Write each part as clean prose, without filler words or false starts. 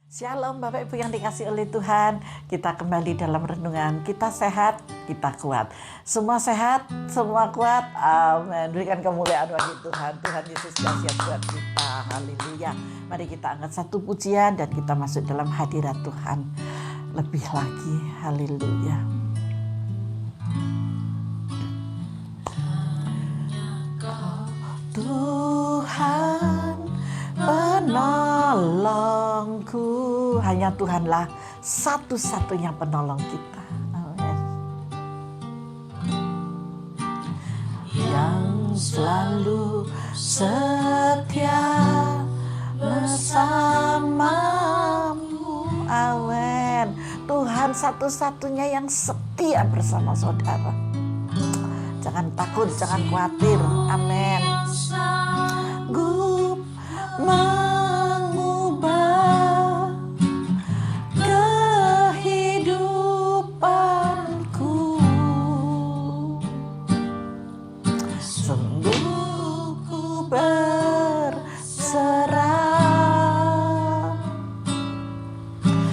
Shalom Bapak Ibu yang dikasih oleh Tuhan. Kita kembali dalam renungan. Kita sehat, kita kuat. Semua sehat, semua kuat. Amin. Berikan kemuliaan bagi Tuhan. Tuhan Yesus dahsyat buat kita. Haleluya. Mari kita angkat satu pujian dan kita masuk dalam hadirat Tuhan. Lebih lagi. Haleluya. Tuhan penolongku, hanya Tuhanlah satu-satunya penolong kita. Amin. Yang selalu setia bersamamu. Amin. Tuhan satu-satunya yang setia bersama saudara. Jangan takut, jangan khawatir. Amin. Sanggup mengubah kehidupanku. Sungguh ku berserah.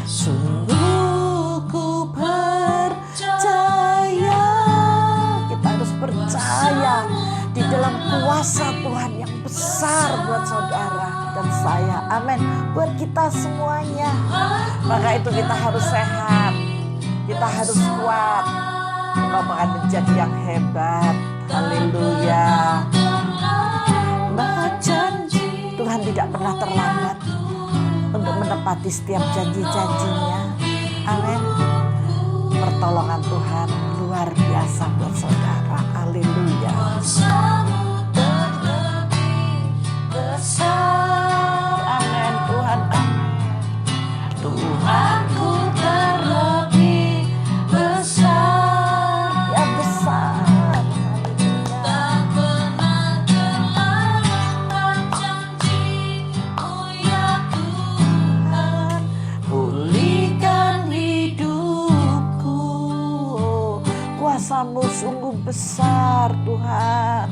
Sungguh ku percaya. Kita harus percaya di dalam kuasa Tuhan yang besar buat saudara dan saya. Amin. Buat kita semuanya. Maka itu kita harus sehat. Kita harus kuat. Engkau akan menjadi yang hebat. Haleluya. Berjanji. Tuhan tidak pernah terlambat untuk menepati setiap janji-janjinya. Amin. Pertolongan Tuhan luar biasa buat saudara. Haleluya. Amin Tuhan. Tuhanku terlebih besar, ya besar. Tak pernah terlambat janji-Mu ya Tuhan. Pulihkan hidupku. Kuasa-Mu sungguh besar Tuhan.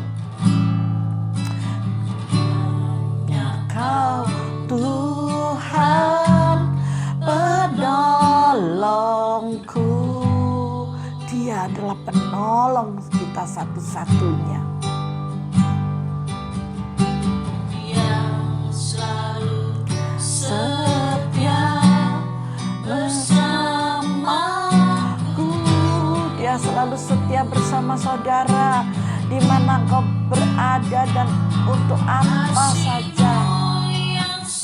Kau Tuhan penolongku. Dia adalah penolong kita satu-satunya. Yang selalu setia bersamaku. Dia selalu setia bersama saudara. Di mana kau berada dan untuk apa saja.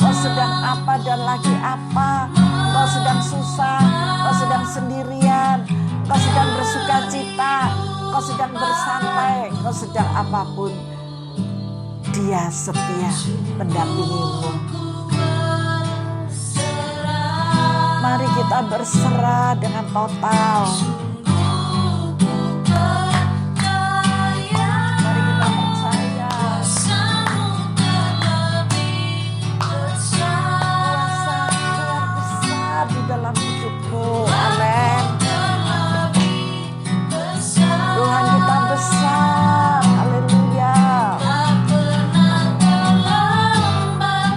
Kau sedang apa dan lagi apa. Kau sedang susah, kau sedang sendirian, kau sedang bersuka cita, kau sedang bersantai, kau sedang apapun. Dia setia mendampingimu. Mari kita berserah dengan total. Dalam hidupku. Amin. Tuhan kita besar. Haleluya.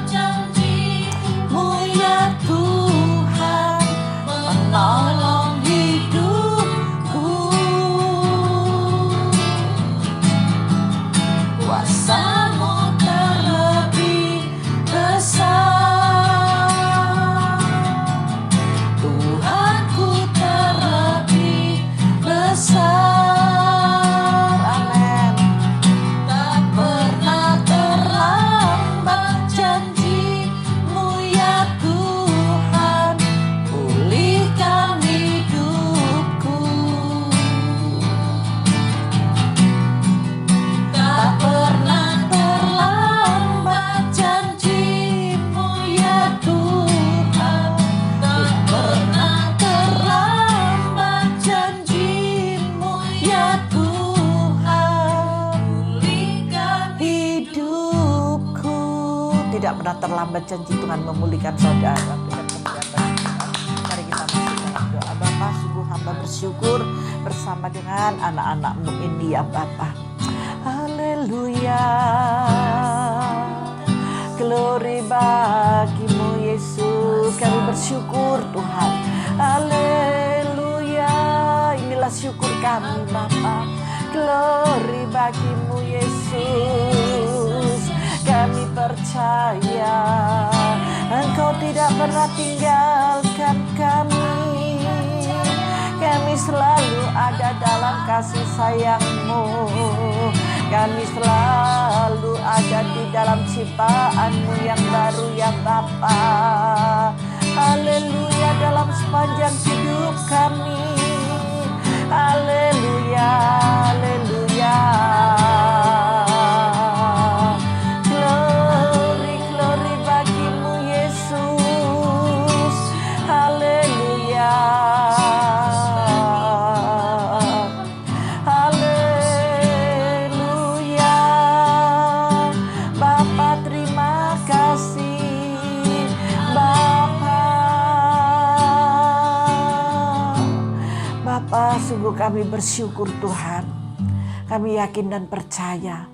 Janji-Mu ya Tuhan menolong hidupku. Kuasa-Mu terlebih besar. Amin. Tak pernah terlambat janji-Mu ya Tuhan. Pulihkan hidupku. Tak pernah terlambat janji-Mu ya Tuhan. Tak pernah terlambat janji-Mu ya Tuhan. Pulihkan hidupku. Tidak pernah terlambat janji Tuhan memulihkan saudara. Mari kita masuk dalam doa. Bapa, sungguh hamba bersyukur bersama dengan anak-anak-Mu ini ya Bapa. Haleluya. Glory bagi-Mu Yesus. Kami bersyukur Tuhan. Haleluya. Inilah syukur kami Bapa. Glory bagimu Yesus. Kami percaya Engkau tidak pernah tinggalkan kami. Kami selalu ada dalam kasih sayang-Mu. Kami selalu ada di dalam ciptaan-Mu yang baru ya Bapa. Haleluya dalam sepanjang hidup kami. Haleluya, haleluya. Glory, glory bagimu Yesus. Haleluya. Haleluya. Bapa terima kasih. Bapa, sungguh kami bersyukur Tuhan. Kami yakin dan percaya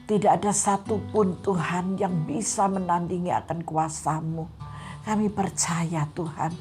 tidak ada satupun Tuhan yang bisa menandingi akan kuasa-Mu. Kami percaya Tuhan.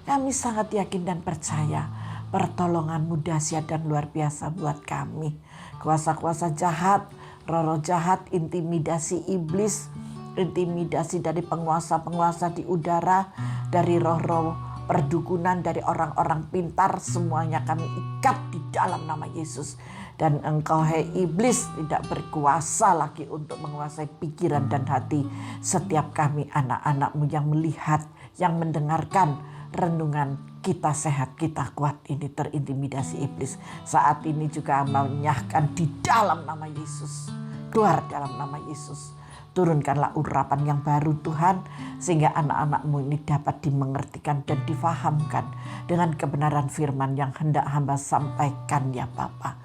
Kami sangat yakin dan percaya pertolongan-Mu dahsyat dan luar biasa buat kami. Kuasa-kuasa jahat, roh-roh jahat, intimidasi iblis, intimidasi dari penguasa-penguasa di udara, dari roh-roh perdukunan, dari orang-orang pintar, semuanya kami ikat di dalam nama Yesus. Dan Engkau hai iblis tidak berkuasa lagi untuk menguasai pikiran dan hati setiap kami anak-anak-Mu yang melihat, yang mendengarkan renungan Kita Sehat Kita Kuat ini terintimidasi iblis. Saat ini juga menyahkan di dalam nama Yesus. Keluar dalam nama Yesus. Turunkanlah urapan yang baru Tuhan, sehingga anak-anak-Mu ini dapat dimengertikan dan difahamkan dengan kebenaran firman yang hendak hamba sampaikan ya Bapa.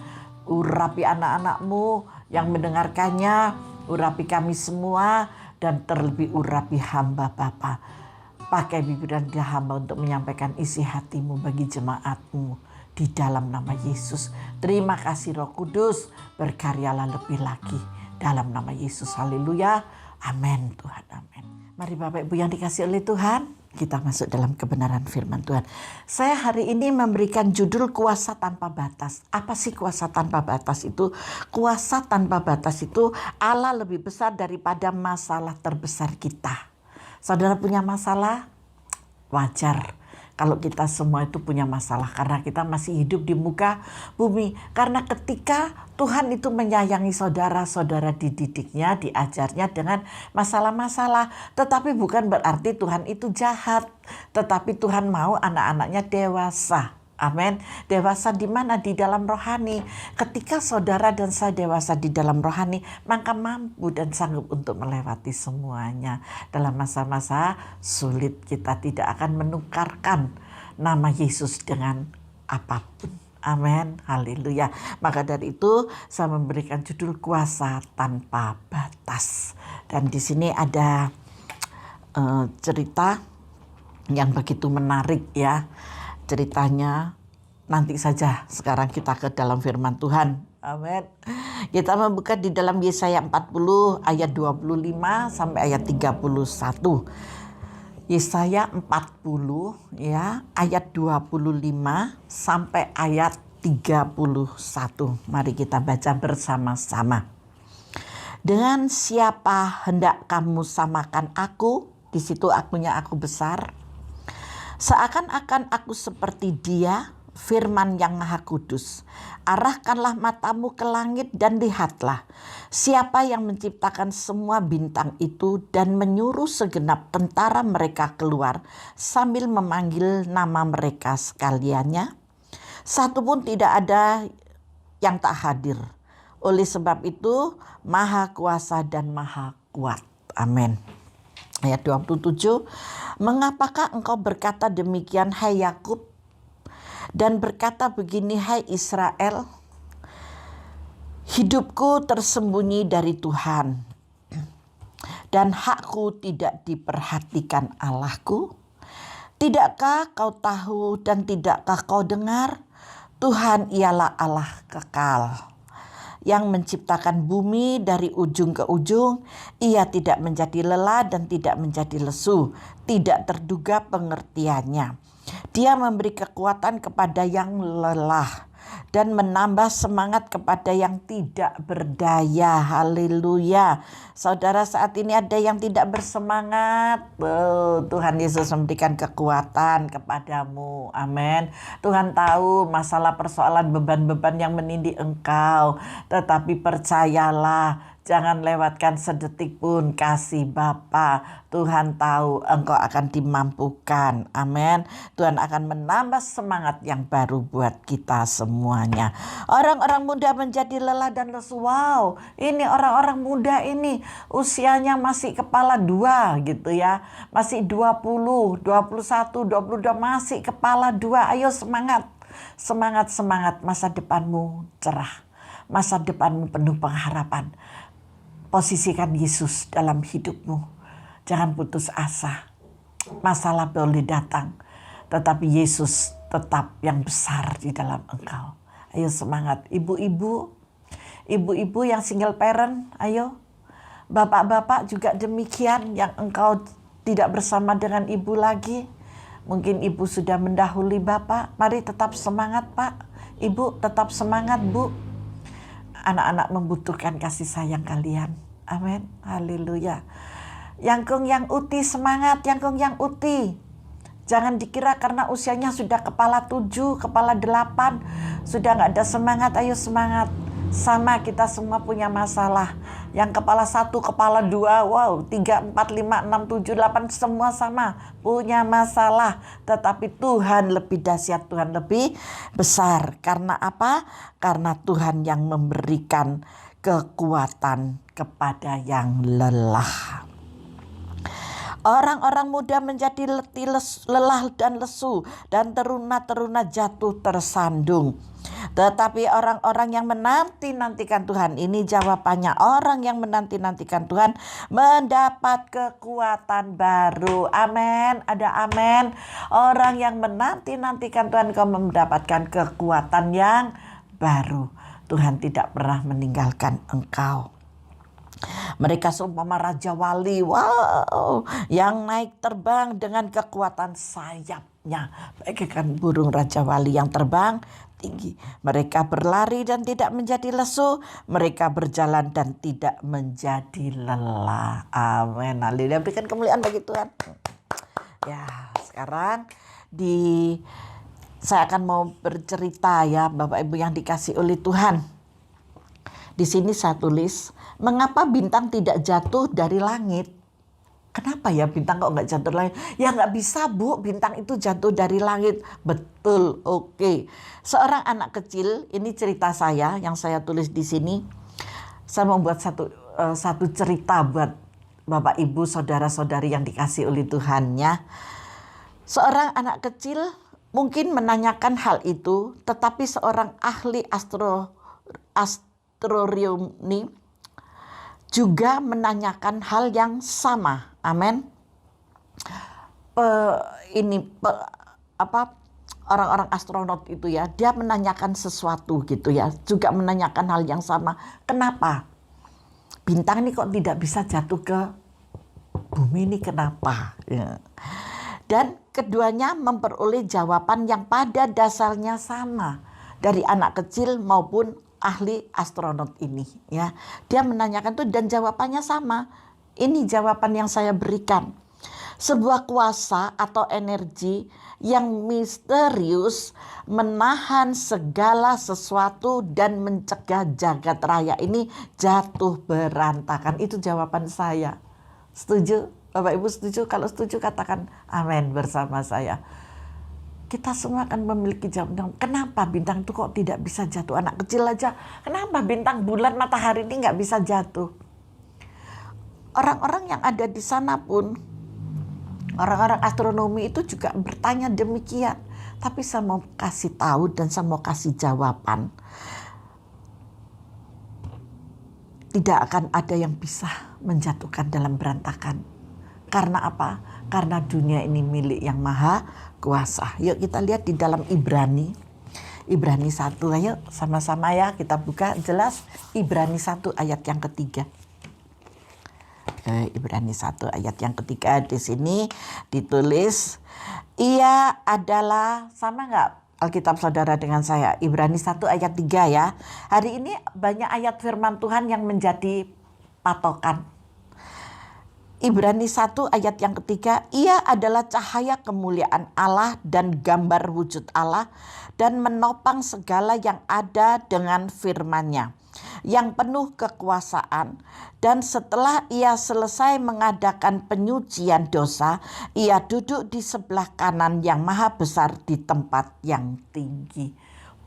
Urapi anak-anak-Mu yang mendengarkannya, urapi kami semua, dan terlebih urapi hamba Bapa. Pakai bibir dan lidah hamba untuk menyampaikan isi hati-Mu bagi jemaat-Mu di dalam nama Yesus. Terima kasih Roh Kudus, berkaryalah lebih lagi. Dalam nama Yesus, haleluya, amin Tuhan, amin. Mari Bapak Ibu yang dikasih oleh Tuhan, kita masuk dalam kebenaran firman Tuhan. Saya hari ini memberikan judul kuasa tanpa batas. Apa sih kuasa tanpa batas itu? Kuasa tanpa batas itu Allah lebih besar daripada masalah terbesar kita. Saudara punya masalah? Wajar. Kalau kita semua itu punya masalah karena kita masih hidup di muka bumi. Karena ketika Tuhan itu menyayangi saudara-saudara, dididiknya, diajarnya dengan masalah-masalah. Tetapi bukan berarti Tuhan itu jahat. Tetapi Tuhan mau anak-anaknya dewasa. Amin. Dewasa di mana? Di dalam rohani. Ketika saudara dan saya dewasa di dalam rohani, maka mampu dan sanggup untuk melewati semuanya. Dalam masa-masa sulit kita tidak akan menukarkan nama Yesus dengan apapun. Amin. Haleluya. Maka dari itu saya memberikan judul kuasa tanpa batas. Dan di sini ada cerita yang begitu menarik ya. Ceritanya nanti saja, sekarang kita ke dalam firman Tuhan. Amin. Kita membuka di dalam Yesaya 40 ayat 25 sampai ayat 31. Yesaya 40 ya, ayat 25 sampai ayat 31. Mari kita baca bersama-sama. Dengan siapa hendak kamu samakan aku? Di situ akunya aku besar. Seakan-akan aku seperti Dia, firman yang Maha Kudus. Arahkanlah matamu ke langit dan lihatlah. Siapa yang menciptakan semua bintang itu dan menyuruh segenap tentara mereka keluar sambil memanggil nama mereka sekaliannya? Satu pun tidak ada yang tak hadir. Oleh sebab itu, Maha Kuasa dan Maha Kuat. Amin. Ayat 27, mengapakah engkau berkata demikian hai Yakub, dan berkata begini hai Israel? Hidupku tersembunyi dari Tuhan, dan hakku tidak diperhatikan Allahku. Tidakkah kau tahu dan tidakkah kau dengar? Tuhan ialah Allah kekal, yang menciptakan bumi dari ujung ke ujung. Ia tidak menjadi lelah dan tidak menjadi lesu, tidak terduga pengertiannya. Dia memberi kekuatan kepada yang lelah dan menambah semangat kepada yang tidak berdaya. Haleluya. Saudara, saat ini ada yang tidak bersemangat. Tuhan Yesus memberikan kekuatan kepadamu. Amin. Tuhan tahu masalah persoalan beban-beban yang menindih engkau. Tetapi percayalah, jangan lewatkan sedetik pun kasih Bapa. Tuhan tahu engkau akan dimampukan. Amin. Tuhan akan menambah semangat yang baru buat kita semuanya. Orang-orang muda menjadi lelah dan lesu. Wow, ini orang-orang muda ini usianya masih kepala 2 gitu ya. Masih 20, 21, 22 masih kepala 2. Ayo semangat. Semangat, semangat. Masa depanmu cerah. Masa depanmu penuh pengharapan. Posisikan Yesus dalam hidupmu. Jangan putus asa. Masalah boleh datang, tetapi Yesus tetap yang besar di dalam engkau. Ayo semangat. Ibu-ibu, ibu-ibu yang single parent, ayo. Bapak-bapak juga demikian, yang engkau tidak bersama dengan ibu lagi. Mungkin ibu sudah mendahului bapak. Mari tetap semangat, Pak. Ibu tetap semangat, Bu. Anak-anak membutuhkan kasih sayang kalian. Amin. Haleluya. Yangkung yang uti semangat, Yangkung yang uti. Jangan dikira karena usianya sudah kepala 7, kepala 8, sudah gak ada semangat. Ayo semangat. Sama, kita semua punya masalah. Yang kepala 1, kepala 2, wow, 3, 4, 5, 6, 7, 8, semua sama. Punya masalah. Tetapi Tuhan lebih dahsyat, Tuhan lebih besar. Karena apa? Karena Tuhan yang memberikan kekuatan kepada yang lelah. Orang-orang muda menjadi letih, lelah dan lesu, dan teruna-teruna jatuh tersandung. Tetapi orang-orang yang menanti-nantikan Tuhan, ini jawabannya, orang yang menanti-nantikan Tuhan mendapat kekuatan baru. Amin. Ada amin. Orang yang menanti-nantikan Tuhan, kau mendapatkan kekuatan yang baru. Tuhan tidak pernah meninggalkan engkau. Mereka seumpama raja wali, wow, yang naik terbang dengan kekuatan sayapnya, bagaikan burung raja wali yang terbang tinggi. Mereka berlari dan tidak menjadi lesu, mereka berjalan dan tidak menjadi lelah. Amin. Haleluya. Berikan kemuliaan bagi Tuhan. Ya, sekarang saya akan mau bercerita ya, Bapak Ibu yang dikasih oleh Tuhan. Di sini saya tulis, mengapa bintang tidak jatuh dari langit? Kenapa ya bintang kok nggak jatuh dari langit? Ya nggak bisa, Bu, bintang itu jatuh dari langit. Betul, oke. Seorang anak kecil, ini cerita saya yang saya tulis di sini. Saya membuat satu cerita buat Bapak Ibu, saudara-saudari yang dikasih oleh Tuhannya. Seorang anak kecil mungkin menanyakan hal itu, tetapi seorang ahli astronomi juga menanyakan hal yang sama. Amin. Orang-orang astronot itu ya, dia menanyakan sesuatu gitu ya, juga menanyakan hal yang sama. Kenapa bintang ini kok tidak bisa jatuh ke bumi ini, kenapa? Ya. Dan keduanya memperoleh jawaban yang pada dasarnya sama dari anak kecil maupun ahli astronot ini ya. Dia menanyakan itu dan jawabannya sama. Ini jawaban yang saya berikan. Sebuah kuasa atau energi yang misterius menahan segala sesuatu dan mencegah jagat raya ini jatuh berantakan. Itu jawaban saya. Setuju? Bapak Ibu setuju? Kalau setuju katakan amin bersama saya. Kita semua akan memiliki jawaban. Kenapa bintang itu kok tidak bisa jatuh? Anak kecil aja, kenapa bintang, bulan, matahari ini nggak bisa jatuh? Orang-orang yang ada di sana pun, orang-orang astronomi itu juga bertanya demikian. Tapi saya mau kasih tahu dan saya mau kasih jawaban. Tidak akan ada yang bisa menjatuhkan dalam berantakan. Karena apa? Karena dunia ini milik yang maha kuasa. Yuk kita lihat di dalam Ibrani. Ibrani 1, ayo sama-sama ya kita buka. Jelas Ibrani 1 ayat yang ketiga. Ibrani 1 ayat yang ketiga, di sini ditulis, ia adalah, sama nggak Alkitab saudara dengan saya? Ibrani 1 ayat 3 ya. Hari ini banyak ayat firman Tuhan yang menjadi patokan. Ibrani 1 ayat yang ketiga, ia adalah cahaya kemuliaan Allah dan gambar wujud Allah, dan menopang segala yang ada dengan firman-Nya, yang penuh kekuasaan. Dan setelah ia selesai mengadakan penyucian dosa, ia duduk di sebelah kanan yang maha besar di tempat yang tinggi.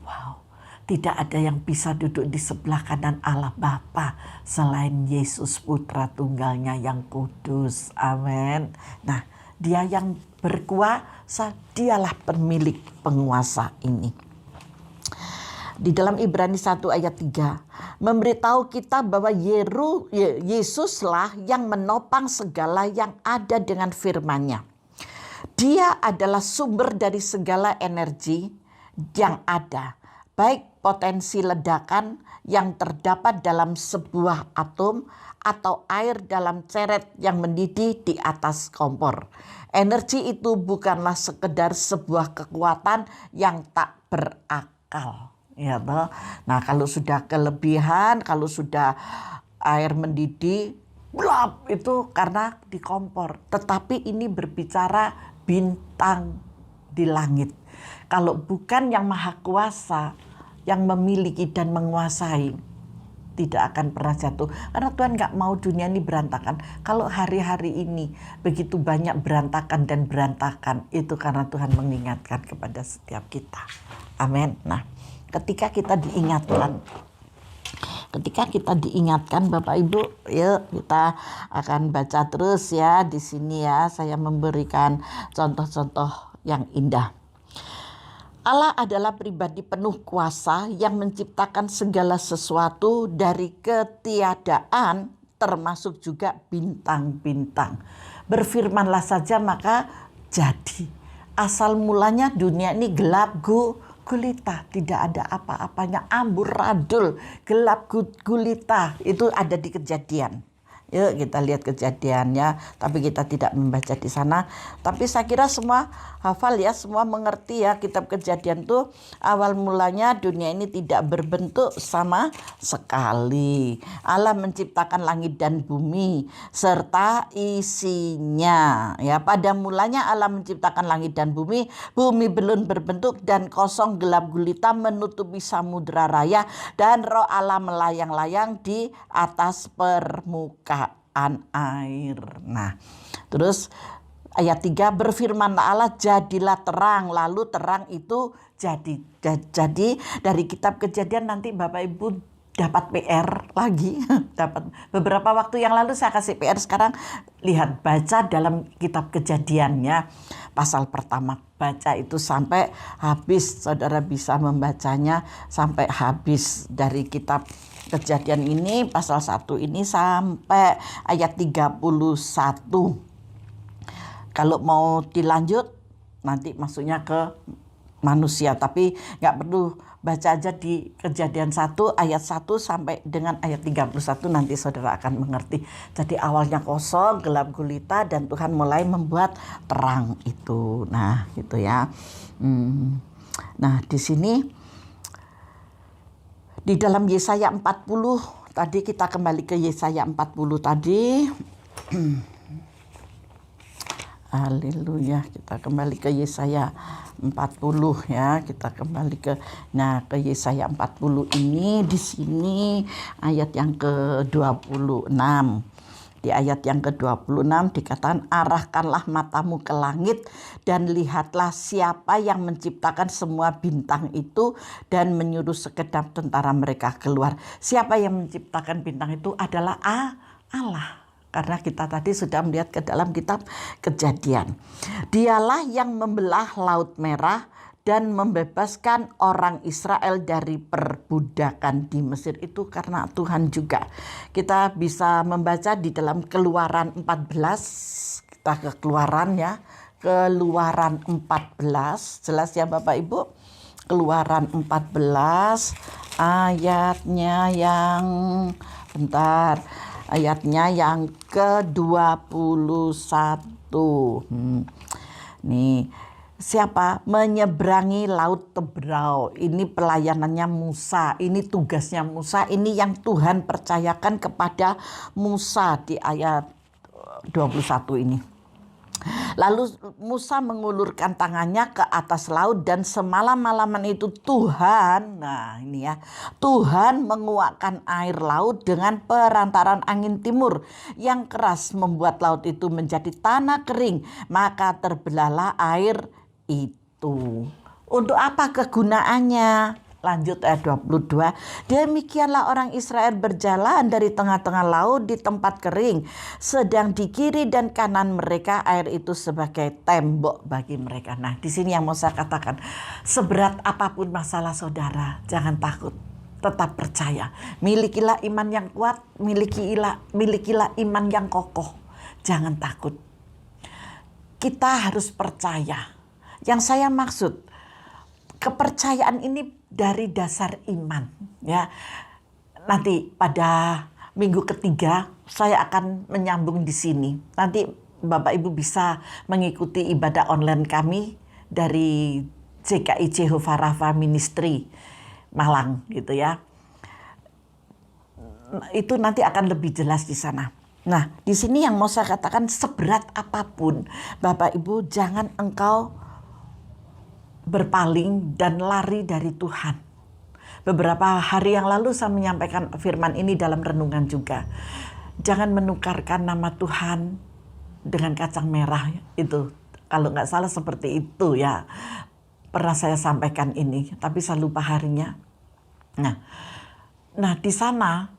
Wow. Tidak ada yang bisa duduk di sebelah kanan Allah Bapa selain Yesus Putra Tunggalnya yang kudus. Amin. Nah, dia yang berkuasa, dialah pemilik penguasa ini. Di dalam Ibrani 1 ayat 3 memberitahu kita bahwa Yesuslah yang menopang segala yang ada dengan firman-Nya. Dia adalah sumber dari segala energi yang ada, baik potensi ledakan yang terdapat dalam sebuah atom atau air dalam ceret yang mendidih di atas kompor. Energi itu bukanlah sekedar sebuah kekuatan yang tak berakal. Ya toh? Nah, kalau sudah kelebihan, kalau sudah air mendidih, blap, itu karena di kompor. Tetapi ini berbicara bintang di langit. Kalau bukan yang maha kuasa, yang memiliki dan menguasai, tidak akan pernah jatuh. Karena Tuhan gak mau dunia ini berantakan. Kalau hari-hari ini begitu banyak berantakan dan berantakan, itu karena Tuhan mengingatkan kepada setiap kita. Amin. Nah, ketika kita diingatkan Bapak Ibu, yuk kita akan baca terus ya di sini ya. Saya memberikan contoh-contoh yang indah. Allah adalah pribadi penuh kuasa yang menciptakan segala sesuatu dari ketiadaan, termasuk juga bintang-bintang. Berfirmanlah saja maka jadi. Asal mulanya dunia ini gelap gulita, tidak ada apa-apanya, amburadul, gelap gulita. Itu ada di Kejadian. Yuk kita lihat kejadiannya, tapi kita tidak membaca di sana. Tapi saya kira semua hafal ya, semua mengerti ya, kitab Kejadian tuh awal mulanya dunia ini tidak berbentuk sama sekali. Allah menciptakan langit dan bumi serta isinya. Ya, pada mulanya Allah menciptakan langit dan bumi belum berbentuk dan kosong, gelap gulita menutupi samudra raya, dan roh Allah melayang-layang di atas permukaan air. Nah, terus ayat 3, berfirmanlah Allah, jadilah terang, lalu terang itu jadi. Jadi dari kitab Kejadian nanti Bapak Ibu dapat PR lagi. Dapat beberapa waktu yang lalu saya kasih PR, sekarang lihat, baca dalam kitab Kejadiannya pasal pertama, baca itu sampai habis. Saudara bisa membacanya sampai habis dari kitab Kejadian ini, pasal 1 ini sampai ayat 31. Kalau mau dilanjut nanti masuknya ke manusia, tapi nggak perlu, baca aja di Kejadian 1 ayat 1 sampai dengan ayat 31, nanti saudara akan mengerti. Jadi awalnya kosong, gelap gulita, dan Tuhan mulai membuat terang itu. Nah, gitu ya. Nah, di sini di dalam Yesaya 40, tadi kita kembali ke Yesaya 40 tadi. Haleluya, kita kembali ke Yesaya 40 ya. Kita kembali ke Yesaya 40 ini, di sini ayat yang ke-26. Di ayat yang ke-26 dikatakan, arahkanlah matamu ke langit dan lihatlah siapa yang menciptakan semua bintang itu dan menyuruh segenap tentara mereka keluar. Siapa yang menciptakan bintang itu adalah Allah. Karena kita tadi sudah melihat ke dalam kitab Kejadian. Dialah yang membelah Laut Merah dan membebaskan orang Israel dari perbudakan di Mesir. Itu karena Tuhan juga. Kita bisa membaca di dalam Keluaran 14. Kita ke Keluaran ya. Keluaran 14. Jelas ya Bapak Ibu. Keluaran 14 ayatnya yang ayatnya yang ke-21. Nih, siapa? Menyeberangi laut Teberau. Ini pelayanannya Musa, ini tugasnya Musa, ini yang Tuhan percayakan kepada Musa di ayat 21 ini. Lalu Musa mengulurkan tangannya ke atas laut, dan semalam-malaman itu Tuhan, nah ini ya, Tuhan menguakkan air laut dengan perantaran angin timur yang keras, membuat laut itu menjadi tanah kering, maka terbelahlah air itu. Untuk apa kegunaannya? Lanjut ayat 22. Demikianlah orang Israel berjalan dari tengah-tengah laut di tempat kering, sedang di kiri dan kanan mereka air itu sebagai tembok bagi mereka. Nah, di sini yang mau saya katakan, seberat apapun masalah saudara, jangan takut, tetap percaya. Milikilah iman yang kuat, milikilah iman yang kokoh. Jangan takut. Kita harus percaya. Yang saya maksud, kepercayaan ini dari dasar iman, ya. Nanti pada minggu ketiga saya akan menyambung di sini. Nanti Bapak Ibu bisa mengikuti ibadah online kami dari JKI Jehovah Rafa Ministry Malang, gitu ya. Itu nanti akan lebih jelas di sana. Nah, di sini yang mau saya katakan, seberat apapun Bapak Ibu, jangan engkau berpaling dan lari dari Tuhan. Beberapa hari yang lalu saya menyampaikan firman ini dalam renungan juga. Jangan menukarkan nama Tuhan dengan kacang merah itu. Kalau nggak salah seperti itu ya. Pernah saya sampaikan ini, tapi saya lupa harinya. Nah di sana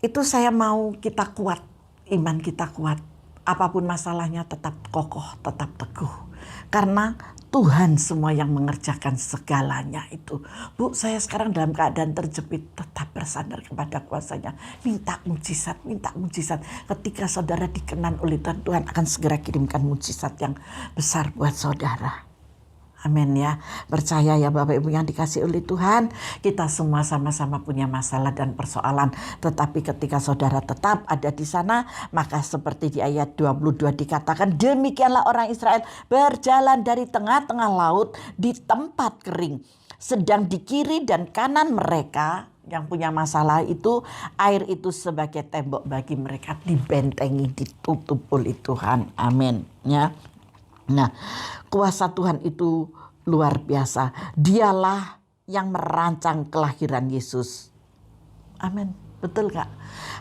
itu saya mau kita kuat, iman kita kuat. Apapun masalahnya tetap kokoh, tetap teguh. Karena Tuhan semua yang mengerjakan segalanya itu. Bu, saya sekarang dalam keadaan terjepit, tetap bersandar kepada kuasanya. Minta mujizat, minta mujizat. Ketika saudara dikenan oleh Tuhan, Tuhan akan segera kirimkan mujizat yang besar buat saudara. Amin ya. Percaya ya Bapak Ibu yang dikasih oleh Tuhan. Kita semua sama-sama punya masalah dan persoalan. Tetapi ketika saudara tetap ada di sana, maka seperti di ayat 22 dikatakan, demikianlah orang Israel berjalan dari tengah-tengah laut di tempat kering. Sedang di kiri dan kanan mereka yang punya masalah itu, air itu sebagai tembok bagi mereka, dibentengi, ditutup oleh Tuhan. Amin ya. Nah, kuasa Tuhan itu luar biasa. Dialah yang merancang kelahiran Yesus. Amin. Betul gak?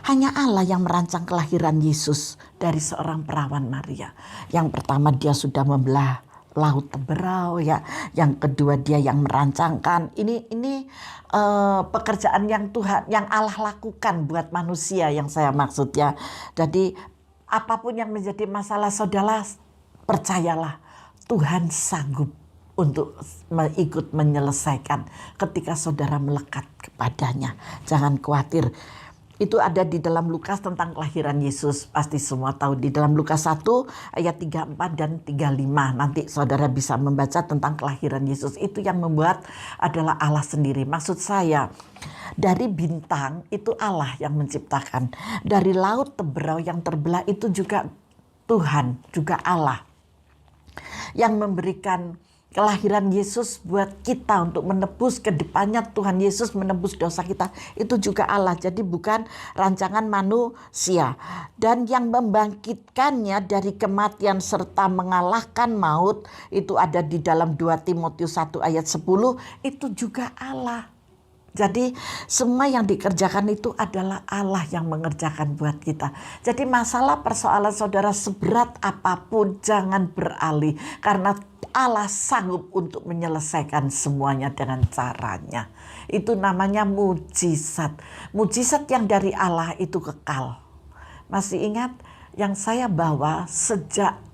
Hanya Allah yang merancang kelahiran Yesus dari seorang perawan Maria. Yang pertama dia sudah membelah laut Teberau ya. Yang kedua dia yang merancangkan. Ini pekerjaan yang Tuhan, yang Allah lakukan buat manusia yang saya maksud ya. Jadi apapun yang menjadi masalah saudara, percayalah Tuhan sanggup untuk ikut menyelesaikan ketika saudara melekat kepadanya. Jangan khawatir. Itu ada di dalam Lukas tentang kelahiran Yesus. Pasti semua tahu di dalam Lukas 1 ayat 34 dan 35. Nanti saudara bisa membaca tentang kelahiran Yesus. Itu yang membuat adalah Allah sendiri. Maksud saya, dari bintang itu Allah yang menciptakan. Dari laut Teberau yang terbelah itu juga Tuhan, juga Allah yang memberikan kelahiran Yesus buat kita untuk menebus ke depannya. Tuhan Yesus menebus dosa kita, itu juga Allah. Jadi bukan rancangan manusia. Dan yang membangkitkannya dari kematian serta mengalahkan maut, itu ada di dalam 2 Timotius 1 ayat 10, itu juga Allah. Jadi semua yang dikerjakan itu adalah Allah yang mengerjakan buat kita. Jadi masalah persoalan saudara seberat apapun jangan beralih. Karena Allah sanggup untuk menyelesaikan semuanya dengan caranya. Itu namanya mujizat. Mujizat yang dari Allah itu kekal. Masih ingat yang saya bawa sejak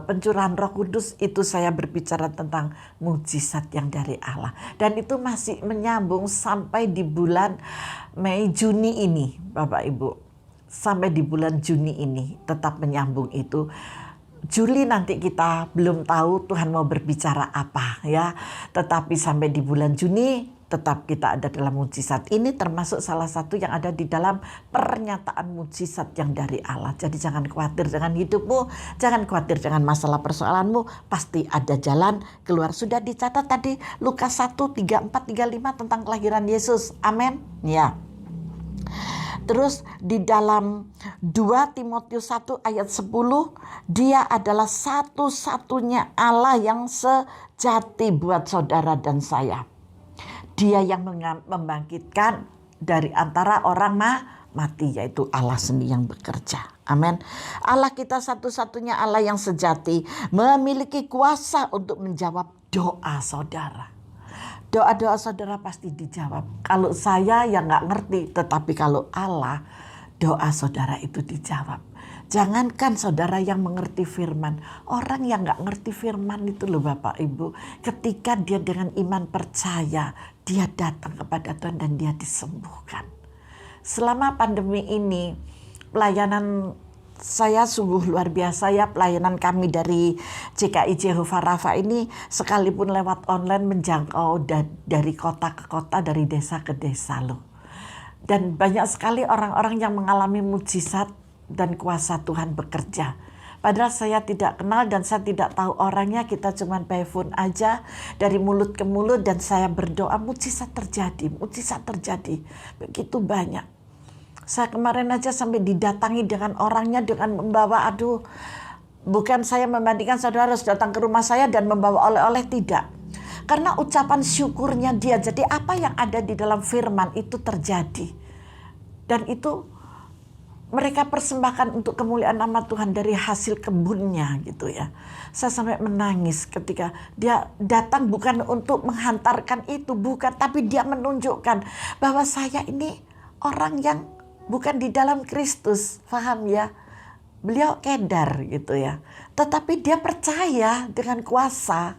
pencurahan Roh Kudus itu, saya berbicara tentang mujizat yang dari Allah. Dan itu masih menyambung sampai di bulan Mei Juni ini Bapak Ibu. Sampai di bulan Juni ini tetap menyambung itu. Juli nanti kita belum tahu Tuhan mau berbicara apa ya. Tetapi sampai di bulan Juni tetap kita ada dalam mujizat. Ini termasuk salah satu yang ada di dalam pernyataan mujizat yang dari Allah. Jadi jangan khawatir dengan hidupmu, jangan khawatir dengan masalah persoalanmu, pasti ada jalan keluar. Sudah dicatat tadi Lukas 1, 34, 35 tentang kelahiran Yesus. Amin. Ya. Terus di dalam 2 Timotius 1 ayat 10, dia adalah satu-satunya Allah yang sejati buat saudara dan saya. Dia yang membangkitkan dari antara orang mati, yaitu Allah sendiri yang bekerja. Amin. Allah kita satu-satunya Allah yang sejati, memiliki kuasa untuk menjawab doa saudara. Doa-doa saudara pasti dijawab. Kalau saya yang gak ngerti, tetapi kalau Allah, doa saudara itu dijawab. Jangankan saudara yang mengerti firman, orang yang gak ngerti firman itu loh Bapak Ibu, ketika dia dengan iman percaya, dia datang kepada Tuhan dan dia disembuhkan. Selama pandemi ini, pelayanan saya sungguh luar biasa ya. Pelayanan kami dari GKI Jehovah Rafa ini sekalipun lewat online menjangkau dari kota ke kota, dari desa ke desa loh. Dan banyak sekali orang-orang yang mengalami mujizat dan kuasa Tuhan bekerja. Padahal saya tidak kenal dan saya tidak tahu orangnya, kita cuma by phone aja dari mulut ke mulut dan saya berdoa mujizat terjadi, begitu banyak. Saya kemarin aja sampai didatangi dengan orangnya dengan membawa, bukan saya membandingkan saudara harus datang ke rumah saya dan membawa oleh-oleh, tidak. Karena ucapan syukurnya dia, jadi apa yang ada di dalam firman itu terjadi. Dan itu mereka persembahkan untuk kemuliaan nama Tuhan dari hasil kebunnya gitu ya. Saya sampai menangis ketika dia datang bukan untuk menghantarkan itu, bukan. Tapi dia menunjukkan bahwa saya ini orang yang bukan di dalam Kristus, paham ya? Beliau kedar gitu ya. Tetapi dia percaya dengan kuasa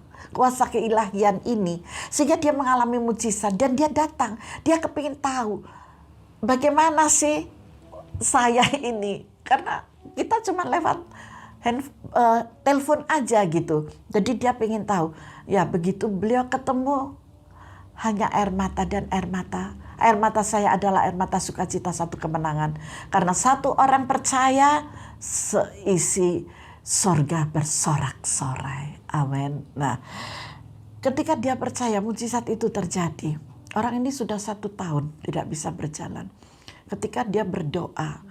keilahian ini. Sehingga dia mengalami mujizat dan dia datang. Dia kepingin tahu bagaimana sih saya ini, karena kita cuma lewat telepon aja gitu. Jadi dia pengen tahu. Ya begitu beliau ketemu, hanya air mata dan air mata. Air mata saya adalah air mata sukacita, satu kemenangan. Karena satu orang percaya, seisi sorga bersorak-sorai. Amin. Nah, ketika dia percaya, mujizat itu terjadi. Orang ini sudah 1 tahun tidak bisa berjalan. Ketika dia berdoa,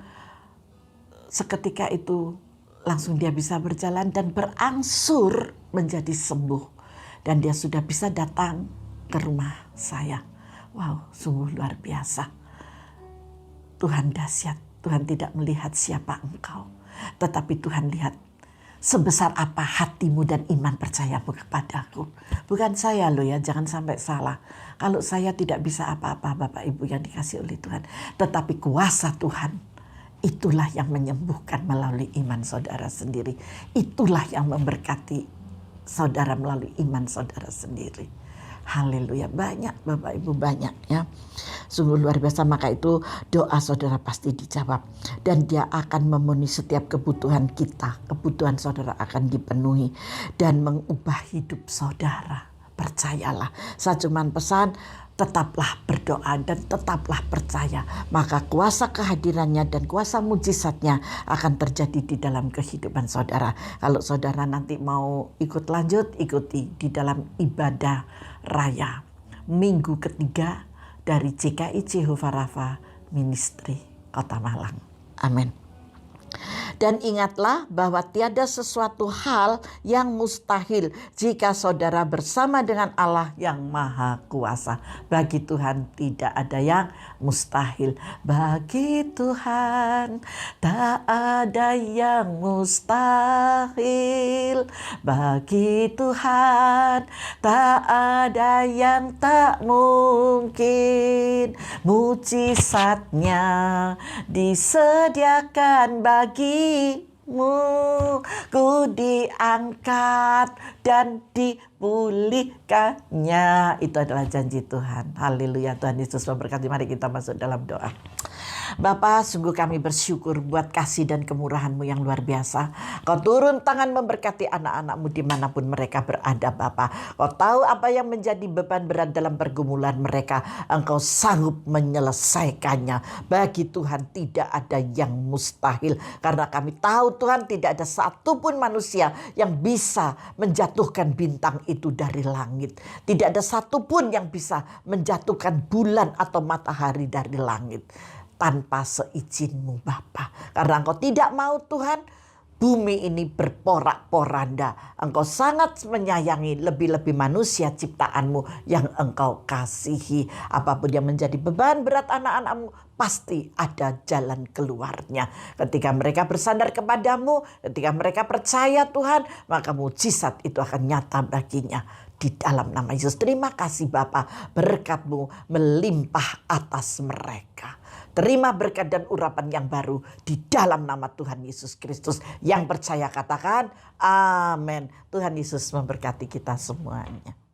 seketika itu langsung dia bisa berjalan dan berangsur menjadi sembuh. Dan dia sudah bisa datang ke rumah saya. Wow, sungguh luar biasa. Tuhan dahsyat. Tuhan tidak melihat siapa engkau, tetapi Tuhan lihat sebesar apa hatimu dan iman percayamu kepadaku. Bukan saya loh ya, jangan sampai salah. Kalau saya tidak bisa apa-apa Bapak Ibu yang dikasih oleh Tuhan. Tetapi kuasa Tuhan, itulah yang menyembuhkan melalui iman saudara sendiri. Itulah yang memberkati saudara melalui iman saudara sendiri. Haleluya, banyak Bapak Ibu, banyak ya. Sungguh luar biasa, maka itu doa saudara pasti dijawab. Dan dia akan memenuhi setiap kebutuhan kita. Kebutuhan saudara akan dipenuhi dan mengubah hidup saudara. Percayalah, saya cuma pesan, tetaplah berdoa dan tetaplah percaya. Maka kuasa kehadirannya dan kuasa mujizatnya akan terjadi di dalam kehidupan saudara. Kalau saudara nanti mau ikut lanjut, ikuti di dalam ibadah raya minggu ketiga dari GKI Jehovah Rafa Ministry Kota Malang. Amin. Dan ingatlah bahwa tiada sesuatu hal yang mustahil jika saudara bersama dengan Allah yang Maha Kuasa. Bagi Tuhan tidak ada yang mustahil. Bagi Tuhan tak ada yang mustahil. Bagi Tuhan tak ada yang tak mungkin. Mujizatnya disediakan bagimu, ku diangkat dan dipulihkannya. Itu adalah janji Tuhan. Haleluya, Tuhan Yesus memberkati. Mari kita masuk dalam doa. Bapa, sungguh kami bersyukur buat kasih dan kemurahan-Mu yang luar biasa. Kau turun tangan memberkati anak-anak-Mu dimanapun mereka berada, Bapa. Kau tahu apa yang menjadi beban berat dalam pergumulan mereka. Engkau sanggup menyelesaikannya. Bagi Tuhan tidak ada yang mustahil. Karena kami tahu Tuhan tidak ada satupun manusia yang bisa menjatuhkan bintang itu dari langit. Tidak ada satupun yang bisa menjatuhkan bulan atau matahari dari langit tanpa seizin-Mu Bapa. Karena Engkau tidak mau Tuhan bumi ini berporak-poranda. Engkau sangat menyayangi lebih-lebih manusia ciptaan-Mu yang Engkau kasihi. Apapun yang menjadi beban berat anak-anak-Mu, pasti ada jalan keluarnya. Ketika mereka bersandar kepadamu, ketika mereka percaya Tuhan, maka mujizat itu akan nyata baginya. Di dalam nama Yesus, terima kasih Bapa, berkat-Mu melimpah atas mereka. Terima berkat dan urapan yang baru di dalam nama Tuhan Yesus Kristus. Yang percaya katakan amin. Tuhan Yesus memberkati kita semuanya.